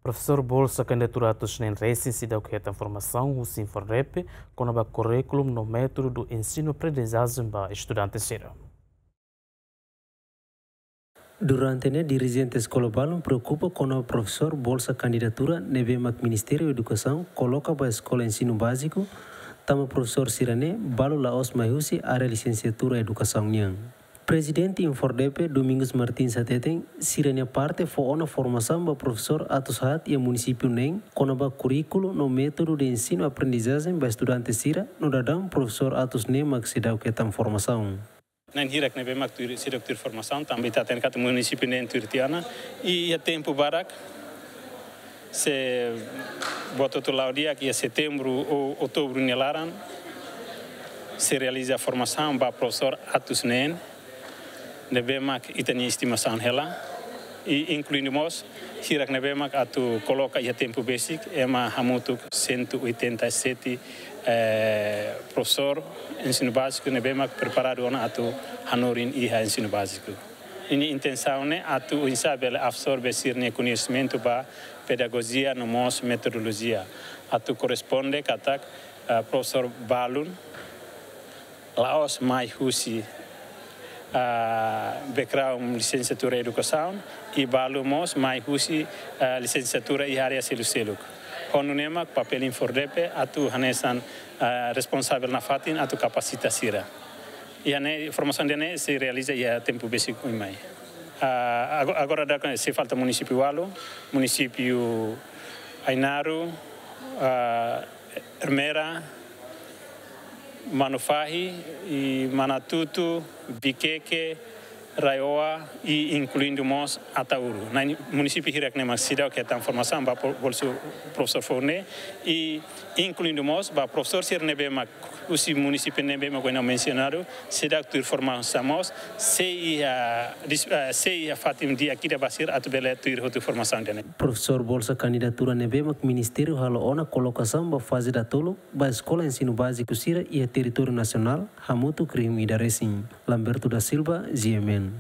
Professor Bolsa candidatura nem recém da que a formação o Sinforrep com o currículo no método do ensino-aprendizagem para estudantes. Durante a dirigente escola Balon preocupa com o professor Bolsa candidatura neve Ministério da Educação coloca para a escola ensino básico tama professor Sirane balo laos maiusi área licenciatura educação niang. Presidente Infordepe Domingos Martins Sateten Sirane parte foi na formação para professor Atushat e município nem com o currículo no método de ensino aprendizagem para estudantes Sira no dadam professor Atus Nemak sidau que tam formação. Nem hirak nebe mak tur sidok tur formação também está tendo kat município nem turtiana e a tempo barak se botou tu lá dia que é setembro ou outubro nelaran se realiza a formação para professor Atus Nen nebe mak itani estimação hela e incluindo mos hirak nebe mak atu coloca a tempo basic é uma hamutuk 187 professor ensino básico nebe mak preparado na atu hanorin iha ensino básico. Ini intenção né atu insabel absorbe sirne conhecimento ba pedagogia no mos metodologia. Atu corresponde katak professor Balun laos mai husi background licenciatura educação e Balun mos mai husi licenciatura e área selu-seluk. Quando nemak papel Infordepe atu hanesan responsável na fatin atu capacita sira. E a formação dele se realiza a tempo básico em mai. Agora se falta município Walo, município Ainaro, Hermera, Manufahi e Manatutu, Biqueque, Raioa e incluindo Mos Atauru. Na município Hirak Nemak Sidau que tem formação para bolso professor Forne e incluindo Mos para professor Sirnebemak os municípios Nebemak que não mencionaram Sidau que formamos se a Fatim dia aqui da Basir atubele tuir hotu formação dele. Professor Bolsa candidatura Nebemak Ministério halo ona colocação para fase da tolo para escola ensino básico Sira e território nacional hamutu crime da Recim. Lamberto da Silva, GMN.